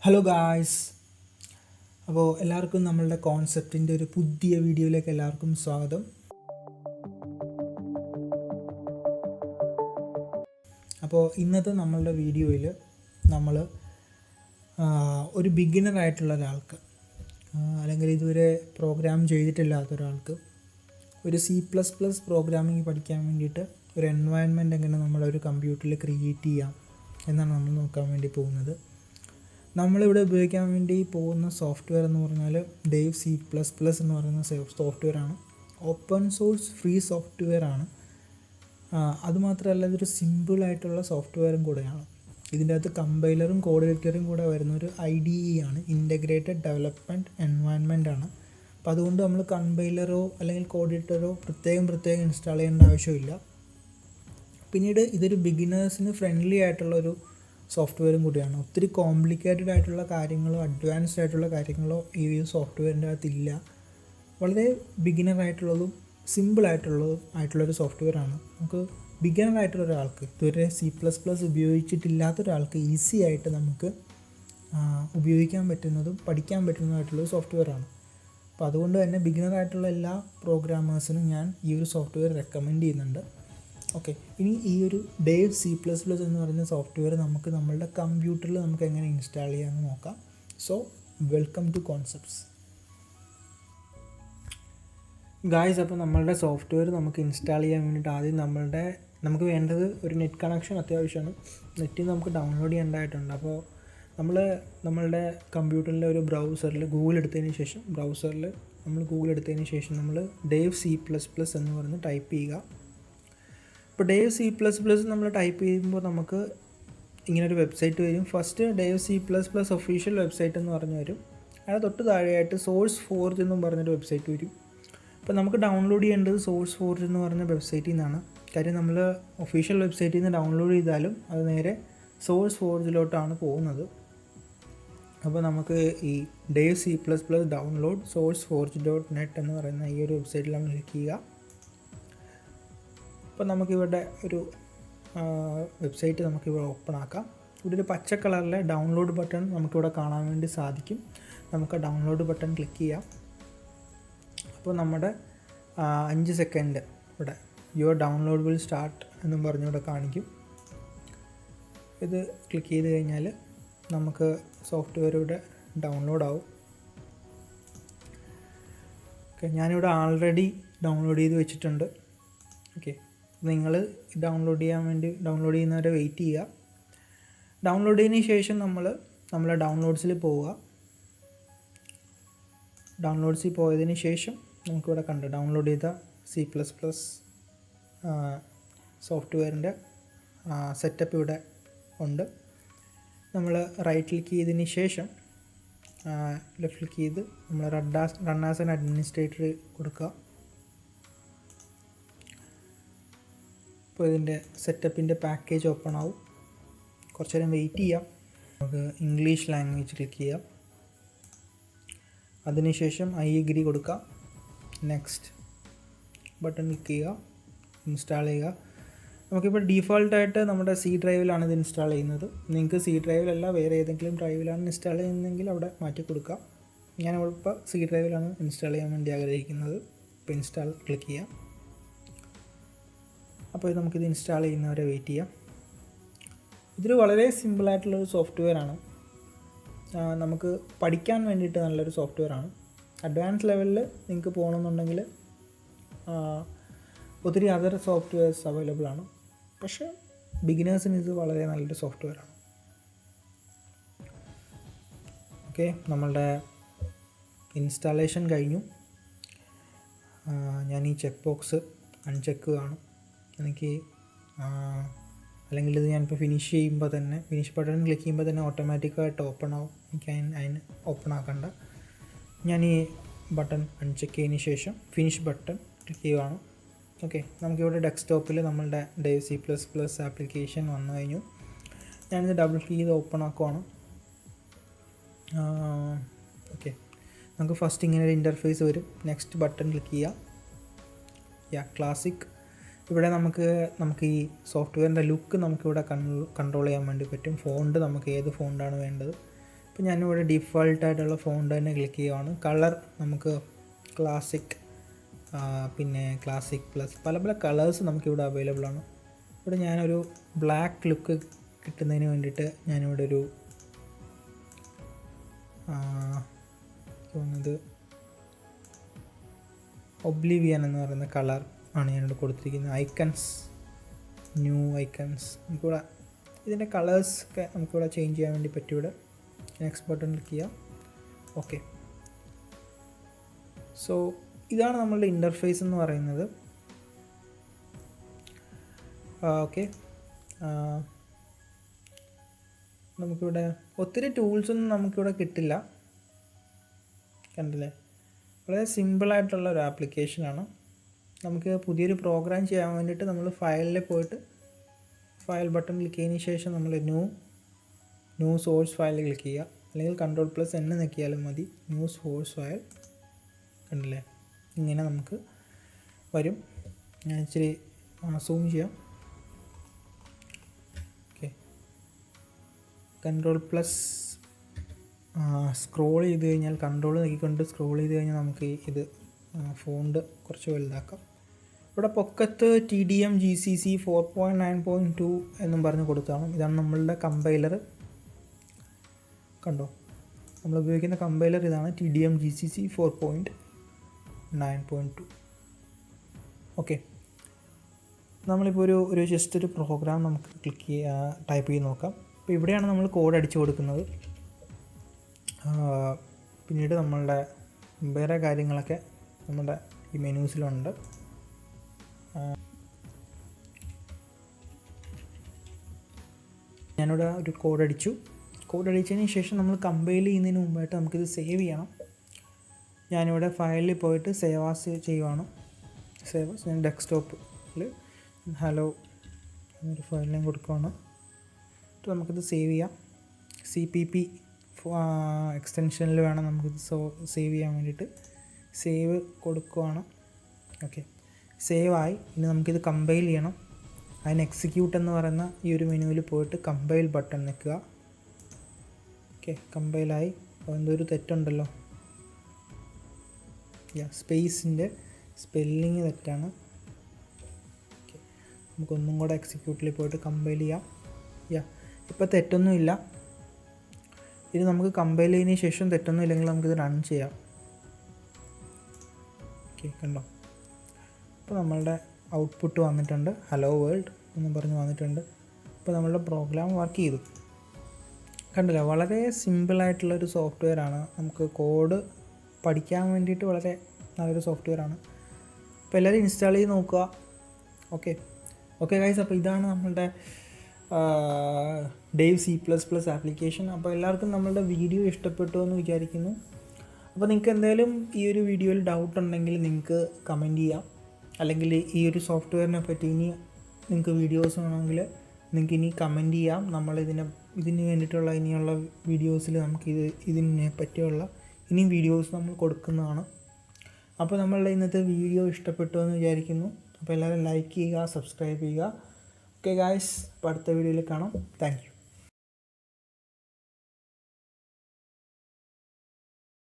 Hello guys. അപ്പോൾ എല്ലാവർക്കും നമ്മളുടെ കോൺസെപ്റ്റിൻ്റെ ഒരു പുതിയ വീഡിയോയിലേക്ക് എല്ലാവർക്കും സ്വാഗതം. അപ്പോൾ ഇന്നത്തെ നമ്മളുടെ വീഡിയോയിൽ നമ്മൾ ഒരു ബിഗിനറായിട്ടുള്ള ഒരാൾക്ക് അല്ലെങ്കിൽ ഇതുവരെ പ്രോഗ്രാം ചെയ്തിട്ടില്ലാത്ത ഒരാൾക്ക് ഒരു C++ പ്രോഗ്രാമിംഗ് പഠിക്കാൻ വേണ്ടിയിട്ട് ഒരു എൻവയൺമെൻറ്റ് എങ്ങനെ നമ്മളൊരു കമ്പ്യൂട്ടറിൽ ക്രിയേറ്റ് ചെയ്യാം എന്നാണ് നമ്മൾ നോക്കാൻ വേണ്ടി പോകുന്നത്. നമ്മളിവിടെ ഉപയോഗിക്കാൻ വേണ്ടി പോകുന്ന സോഫ്റ്റ്വെയർ എന്ന് പറഞ്ഞാൽ ഡേവ് C++ എന്ന് പറയുന്ന സോഫ്റ്റ്വെയറാണ്. ഓപ്പൺ സോഴ്സ് ഫ്രീ സോഫ്റ്റ്വെയർ ആണ്. അതുമാത്രമല്ല ഇതൊരു സിമ്പിളായിട്ടുള്ള സോഫ്റ്റ്വെയറും കൂടെയാണ്. ഇതിൻ്റെ അകത്ത് കമ്പൈലറും കോഡ് എഡിറ്ററും കൂടെ വരുന്നൊരു IDE ആണ്, ഇൻ്റഗ്രേറ്റഡ് ഡെവലപ്മെൻറ്റ് എൻവയൺമെൻ്റ് ആണ്. അപ്പോൾ അതുകൊണ്ട് നമ്മൾ കമ്പൈലറോ അല്ലെങ്കിൽ കോഡ് എഡിറ്ററോ പ്രത്യേകം ഇൻസ്റ്റാൾ ചെയ്യേണ്ട ആവശ്യമില്ല. പിന്നീട് ഇതൊരു ബിഗിനേഴ്സിന് ഫ്രണ്ട്ലി ആയിട്ടുള്ളൊരു സോഫ്റ്റ്വെയറും കൂടിയാണ്. ഒത്തിരി കോംപ്ലിക്കേറ്റഡ് ആയിട്ടുള്ള കാര്യങ്ങളോ അഡ്വാൻസ്ഡ് ആയിട്ടുള്ള കാര്യങ്ങളോ ഈ സോഫ്റ്റ്വെയറിൻ്റെ അകത്തില്ല. വളരെ ബിഗിനറായിട്ടുള്ളതും സിമ്പിളായിട്ടുള്ളൊരു സോഫ്റ്റ്വെയറാണ്. നമുക്ക് ബിഗിനറായിട്ടുള്ള ഒരാൾക്ക്, ഇതുവരെ C++ ഉപയോഗിച്ചിട്ടില്ലാത്ത ഒരാൾക്ക് ഈസി ആയിട്ട് നമുക്ക് ഉപയോഗിക്കാൻ പറ്റുന്നതും പഠിക്കാൻ പറ്റുന്നതുമായിട്ടുള്ളൊരു സോഫ്റ്റ്വെയറാണ്. അപ്പോൾ അതുകൊണ്ട് തന്നെ ബിഗിനറായിട്ടുള്ള എല്ലാ പ്രോഗ്രാമേഴ്സിനും ഞാൻ ഈ ഒരു സോഫ്റ്റ്വെയർ റെക്കമെൻഡ് ചെയ്യുന്നുണ്ട്. ഓക്കെ, ഇനി ഈ ഒരു ഡേവ് C++ എന്ന് പറയുന്ന സോഫ്റ്റ്വെയർ നമുക്ക് നമ്മളുടെ കമ്പ്യൂട്ടറിൽ നമുക്ക് എങ്ങനെ ഇൻസ്റ്റാൾ ചെയ്യാമെന്ന് നോക്കാം. So welcome two concepts guys. അപ്പോൾ നമ്മളുടെ സോഫ്റ്റ്വെയർ നമുക്ക് ഇൻസ്റ്റാൾ ചെയ്യാൻ വേണ്ടിയിട്ട് ആദ്യം നമുക്ക് വേണ്ടത് ഒരു നെറ്റ് കണക്ഷൻ അത്യാവശ്യമാണ്. നെറ്റിൽ നമുക്ക് ഡൗൺലോഡ് ചെയ്യേണ്ടതായിട്ടുണ്ട്. അപ്പോൾ നമ്മളുടെ കമ്പ്യൂട്ടറിലെ ഒരു ബ്രൗസറിൽ ഗൂഗിൾ എടുത്തതിന് ശേഷം നമ്മൾ ഡേവ് C++ എന്ന് പറഞ്ഞ് ടൈപ്പ് ചെയ്യുക. ഇപ്പോൾ ഡേവ് C++ നമ്മൾ ടൈപ്പ് ചെയ്യുമ്പോൾ നമുക്ക് ഇങ്ങനൊരു വെബ്സൈറ്റ് വരും. First Dave C++ official website എന്ന് പറഞ്ഞു വരും. അതിന് തൊട്ട് താഴെയായിട്ട് സോഴ്സ് ഫോർജ് എന്നും പറഞ്ഞൊരു വെബ്സൈറ്റ് വരും. അപ്പോൾ നമുക്ക് ഡൗൺലോഡ് ചെയ്യേണ്ടത് സോഴ്സ് ഫോർജ് എന്ന് പറഞ്ഞ വെബ്സൈറ്റിൽ നിന്നാണ്. കാര്യം നമ്മൾ ഒഫീഷ്യൽ വെബ്സൈറ്റിൽ നിന്ന് ഡൗൺലോഡ് ചെയ്താലും അത് നേരെ സോഴ്സ് ഫോർജിലോട്ടാണ് പോകുന്നത്. അപ്പോൾ നമുക്ക് ഈ ഡേവ് C++ ഡൗൺലോഡ് sourceforge.net എന്ന് പറയുന്ന ഈ ഒരു വെബ്സൈറ്റിൽ നമ്മൾ ക്ലിക്ക് ചെയ്യുക. അപ്പോൾ നമുക്കിവിടെ ഒരു വെബ്സൈറ്റ് നമുക്കിവിടെ ഓപ്പൺ ആക്കാം. ഇവിടെ ഒരു പച്ച കളറിലെ ഡൗൺലോഡ് ബട്ടൺ നമുക്കിവിടെ കാണാൻ വേണ്ടി സാധിക്കും. നമുക്ക് ഡൗൺലോഡ് ബട്ടൺ ക്ലിക്ക് ചെയ്യാം. അപ്പോൾ നമ്മുടെ 5 സെക്കൻഡ് ഇവിടെ യുവർ ഡൗൺലോഡ് വിൽ സ്റ്റാർട്ട് എന്നും പറഞ്ഞിവിടെ കാണിക്കും. ഇത് ക്ലിക്ക് ചെയ്ത് കഴിഞ്ഞാൽ നമുക്ക് സോഫ്റ്റ്വെയർ ഇവിടെ ഡൗൺലോഡ് ആവും. ഓക്കെ, ഞാനിവിടെ ആൾറെഡി ഡൗൺലോഡ് ചെയ്ത് വെച്ചിട്ടുണ്ട്. ഓക്കെ, നിങ്ങൾ ഡൗൺലോഡ് ചെയ്യുന്നവരെ വെയിറ്റ് ചെയ്യുക. ഡൗൺലോഡ് ചെയ്തതിന് ശേഷം നമ്മളെ ഡൗൺലോഡ്സിൽ പോവുക. ഡൗൺലോഡ്സിൽ പോയതിന് ശേഷം നമുക്കിവിടെ ഡൗൺലോഡ് ചെയ്ത C++ സോഫ്റ്റ്വെയറിൻ്റെ സെറ്റപ്പ് ഇവിടെ ഉണ്ട്. നമ്മൾ റൈറ്റ് ക്ലിക്ക് ചെയ്തതിന് ശേഷം ലെഫ്റ്റ് ക്ലിക്ക് ചെയ്ത് നമ്മൾ റൺ ആസ് ആൻ അഡ്മിനിസ്ട്രേറ്റർ കൊടുക്കുക. അപ്പോൾ ഇതിൻ്റെ സെറ്റപ്പിൻ്റെ പാക്കേജ് ഓപ്പൺ ആവും. കുറച്ച് നേരം വെയിറ്റ് ചെയ്യാം. നമുക്ക് ഇംഗ്ലീഷ് ലാംഗ്വേജ് ക്ലിക്ക് ചെയ്യാം. അതിനുശേഷം ഐ അഗ്രി കൊടുക്കുക. നെക്സ്റ്റ് ബട്ടൺ ക്ലിക്ക് ചെയ്യുക. ഇൻസ്റ്റാൾ ചെയ്യുക. നമുക്കിപ്പോൾ ഡീഫോൾട്ടായിട്ട് നമ്മുടെ C ഡ്രൈവിലാണ് ഇത് ഇൻസ്റ്റാൾ ചെയ്യുന്നത്. നിങ്ങൾക്ക് C ഡ്രൈവിലല്ല വേറെ ഏതെങ്കിലും ഡ്രൈവിലാണ് ഇൻസ്റ്റാൾ ചെയ്യുന്നതെങ്കിൽ അവിടെ മാറ്റി കൊടുക്കുക. ഞാനിപ്പോൾ C ഡ്രൈവിലാണ് ഇൻസ്റ്റാൾ ചെയ്യാൻ വേണ്ടി ആഗ്രഹിക്കുന്നത്. ഇപ്പോൾ ഇൻസ്റ്റാൾ ക്ലിക്ക് ചെയ്യാം. അപ്പോൾ നമുക്കിത് ഇൻസ്റ്റാൾ ചെയ്യുന്നവരെ വെയിറ്റ് ചെയ്യാം. ഇതൊരു വളരെ സിമ്പിളായിട്ടുള്ളൊരു സോഫ്റ്റ്വെയറാണ്. നമുക്ക് പഠിക്കാൻ വേണ്ടിയിട്ട് നല്ലൊരു സോഫ്റ്റ്വെയറാണ്. അഡ്വാൻസ് ലെവലിൽ നിങ്ങൾക്ക് പോകണമെന്നുണ്ടെങ്കിൽ ഒത്തിരി അതർ സോഫ്റ്റ്വെയർസ് അവൈലബിൾ ആണ്. പക്ഷേ ബിഗിനേഴ്സിന് ഇത് വളരെ നല്ലൊരു സോഫ്റ്റ്വെയറാണ്. ഓക്കെ, നമ്മളുടെ ഇൻസ്റ്റാളേഷൻ കഴിഞ്ഞു. ഞാൻ ഈ ചെക്ക് ബോക്സ് അൺചെക്കുകയാണ്. അല്ലെങ്കിൽ ഇത് ഞാനിപ്പോൾ ഫിനിഷ് ബട്ടൺ ക്ലിക്ക് ചെയ്യുമ്പോൾ തന്നെ ഓട്ടോമാറ്റിക്കായിട്ട് ഓപ്പൺ ആവും. എനിക്ക് അതിന് ഓപ്പൺ ആക്കണ്ട. ഞാൻ ഈ ബട്ടൺ അൺചെക്ക് ചെയ്തതിന് ശേഷം ഫിനിഷ് ബട്ടൺ ക്ലിക്ക് ചെയ്യുകയാണ്. ഓക്കെ, നമുക്കിവിടെ ഡെസ്ക്ടോപ്പിൽ നമ്മളുടെ ഡേവ് C++ ആപ്ലിക്കേഷൻ വന്നു കഴിഞ്ഞു. ഞാനിത് ഡബിൾ ക്ലിക്ക് ചെയ്ത് ഓപ്പൺ ആക്കുവാണ്. ഓക്കെ, നമുക്ക് ഫസ്റ്റ് ഇങ്ങനെ ഒരു ഇൻ്റർഫേസ് വരും. നെക്സ്റ്റ് ബട്ടൺ ക്ലിക്ക് ചെയ്യുക. ക്ലാസിക്. ഇവിടെ നമുക്ക് ഈ സോഫ്റ്റ്വെയറിൻ്റെ ലുക്ക് നമുക്കിവിടെ കൺട്രോൾ ചെയ്യാൻ വേണ്ടി പറ്റും. ഫോണ്ട് നമുക്ക് ഏത് ഫോണ്ടാണ് വേണ്ടത്. അപ്പോൾ ഞാനിവിടെ ഡിഫോൾട്ടായിട്ടുള്ള ഫോണ്ട് തന്നെ ക്ലിക്ക് ചെയ്യുവാണ്. കളർ നമുക്ക് ക്ലാസിക്, പിന്നെ ക്ലാസിക് പ്ലസ് പല പല കളേഴ്സ് നമുക്കിവിടെ അവൈലബിൾ ആണ്. ഇവിടെ ഞാനൊരു ബ്ലാക്ക് ലുക്ക് കിട്ടുന്നതിന് വേണ്ടിയിട്ട് ഞാനിവിടെ ഒരു തോന്നുന്നത് ഒബ്ലിവിയൻ എന്ന് പറയുന്ന കളർ ആണ് ഞാനിവിടെ കൊടുത്തിരിക്കുന്നത്. ഐക്കൺസ്, ന്യൂ ഐക്കൺസ്, നമുക്കിവിടെ ഇതിൻ്റെ കളേഴ്സ് ഒക്കെ നമുക്കിവിടെ ചേഞ്ച് ചെയ്യാൻ വേണ്ടി പറ്റും. ഇവിടെ നെക്സ്റ്റ് ബട്ടൺ ക്ലിക്ക് ചെയ്യാം. ഓക്കെ, സോ ഇതാണ് നമ്മളുടെ ഇൻ്റർഫേസ് എന്ന് പറയുന്നത്. ഓക്കെ, നമുക്കിവിടെ ഒത്തിരി ടൂൾസൊന്നും നമുക്കിവിടെ കിട്ടില്ല, കണ്ടില്ലേ? വളരെ സിമ്പിളായിട്ടുള്ള ഒരു ആപ്ലിക്കേഷനാണ്. നമുക്ക് പുതിയൊരു പ്രോഗ്രാം ചെയ്യാൻ വേണ്ടിയിട്ട് നമ്മൾ ഫയലിൽ പോയിട്ട് ഫയൽ ബട്ടൺ ക്ലിക്ക് ചെയ്തതിന് ശേഷം നമ്മൾ ന്യൂ സോഴ്സ് ഫയൽ ക്ലിക്ക് ചെയ്യുക, അല്ലെങ്കിൽ Ctrl+N ഞെക്കിയാലും മതി. ന്യൂ സോഴ്സ് ഫയൽ, കണ്ടില്ലേ? ഇങ്ങനെ നമുക്ക് വരും. ഞാൻ ഇച്ചിരി സൂം ചെയ്യാം. ഓക്കെ, Ctrl+ സ്ക്രോൾ ചെയ്ത് കഴിഞ്ഞാൽ, കൺട്രോൾ നോക്കിക്കൊണ്ട് സ്ക്രോൾ ചെയ്ത് കഴിഞ്ഞാൽ നമുക്ക് ഇത് ഫോണ്ട് കുറച്ച് വലുതാക്കാം. ഇവിടെ പൊക്കത്ത് TDM GCC 4.9.2 എന്നും പറഞ്ഞ് കൊടുത്താണ്. ഇതാണ് നമ്മളുടെ കമ്പൈലർ. കണ്ടോ, നമ്മൾ ഉപയോഗിക്കുന്ന കമ്പൈലർ ഇതാണ്, TDM GCC 4.9.2. ഓക്കെ, നമ്മളിപ്പോൾ ഒരു ജസ്റ്റ് ഒരു പ്രോഗ്രാം നമുക്ക് ടൈപ്പ് ചെയ്ത് നോക്കാം. അപ്പോൾ ഇവിടെയാണ് നമ്മൾ കോഡ് അടിച്ചു കൊടുക്കുന്നത്. പിന്നീട് നമ്മളുടെ വേറെ കാര്യങ്ങളൊക്കെ നമ്മുടെ ഈ മെനൂസിലുണ്ട്. ഞാനിവിടെ ഒരു കോഡ് അടിച്ചതിന് ശേഷം നമ്മൾ കമ്പൈൽ ചെയ്യുന്നതിന് മുമ്പായിട്ട് നമുക്കിത് സേവ് ചെയ്യണം. ഞാനിവിടെ ഫയലിൽ പോയിട്ട് സേവ് ആസ് ചെയ്യുവാണ്. ഞാൻ ഡെസ്ക്ടോപ്പിൽ ഹലോ എന്നൊരു ഫയൽ നെയിം കൊടുക്കുകയാണ്. നമുക്കിത് സേവ് ചെയ്യാം. CPP എക്സ്റ്റൻഷനിൽ വേണം നമുക്കിത് സേവ് ചെയ്യാൻ വേണ്ടിയിട്ട്. സേവ് കൊടുക്കുകയാണ്. ഓക്കെ, സേവ് ആയി. ഇനി നമുക്കിത് കമ്പൈൽ ചെയ്യണം. അതിന് എക്സിക്യൂട്ട് എന്ന് പറയുന്ന ഈ ഒരു മെനുവിൽ പോയിട്ട് കമ്പൈൽ ബട്ടൺ നിൽക്കുക. ഓക്കെ, കമ്പൈലായി. അപ്പോൾ എന്തൊരു തെറ്റുണ്ടല്ലോ, സ്പേസിൻ്റെ സ്പെല്ലിങ് തെറ്റാണ്. ഓക്കെ, നമുക്കൊന്നും കൂടെ എക്സിക്യൂട്ടിൽ പോയിട്ട് കമ്പൈൽ ചെയ്യാം. ഇപ്പോൾ തെറ്റൊന്നുമില്ല. ഇത് നമുക്ക് കമ്പൈൽ ചെയ്തതിന് ശേഷം തെറ്റൊന്നും ഇല്ലെങ്കിൽ നമുക്കിത് റൺ ചെയ്യാം. ഓക്കെ, കണ്ടോ? അപ്പോൾ നമ്മളുടെ ഔട്ട്പുട്ട് വന്നിട്ടുണ്ട്, ഹലോ വേൾഡ് എന്ന് പറഞ്ഞ് വന്നിട്ടുണ്ട്. അപ്പോൾ നമ്മളുടെ പ്രോഗ്രാം വർക്ക് ചെയ്തു. കണ്ടില്ല, വളരെ സിമ്പിളായിട്ടുള്ളൊരു സോഫ്റ്റ്വെയർ ആണ്. നമുക്ക് കോഡ് പഠിക്കാൻ വേണ്ടിയിട്ട് വളരെ നല്ലൊരു സോഫ്റ്റ്വെയർ ആണ്. അപ്പോൾ എല്ലാവരും ഇൻസ്റ്റാൾ ചെയ്ത് നോക്കുക. ഓക്കെ ഗൈസ്, അപ്പോൾ ഇതാണ് നമ്മളുടെ ഡേവ് C++ ആപ്ലിക്കേഷൻ. അപ്പോൾ എല്ലാവർക്കും നമ്മളുടെ വീഡിയോ ഇഷ്ടപ്പെട്ടു എന്ന് വിചാരിക്കുന്നു. അപ്പോൾ നിങ്ങൾക്ക് എന്തെങ്കിലും ഈ ഒരു വീഡിയോയിൽ ഡൗട്ട് ഉണ്ടെങ്കിൽ നിങ്ങൾക്ക് കമൻറ്റ് ചെയ്യാം. അല്ലെങ്കിൽ ഈ ഒരു സോഫ്റ്റ്വെയറിനെ പറ്റി ഇനി നിങ്ങൾക്ക് വീഡിയോസ് വേണമെങ്കിൽ നിങ്ങൾക്ക് ഇനി കമൻറ്റ് ചെയ്യാം. ഇതിന് വേണ്ടിയിട്ടുള്ള ഇനിയുള്ള വീഡിയോസിൽ നമുക്ക് ഇതിനെ പറ്റിയുള്ള ഇനിയും വീഡിയോസ് നമ്മൾ കൊടുക്കുന്നതാണ്. അപ്പോൾ നമ്മളുടെ ഇന്നത്തെ വീഡിയോ ഇഷ്ടപ്പെട്ടു എന്ന് വിചാരിക്കുന്നു. അപ്പോൾ എല്ലാവരും ലൈക്ക് ചെയ്യുക, സബ്സ്ക്രൈബ് ചെയ്യുക. ഓക്കെ ഗായ്സ്, അപ്പോൾ അടുത്ത വീഡിയോയിൽ കാണാം. Thank you.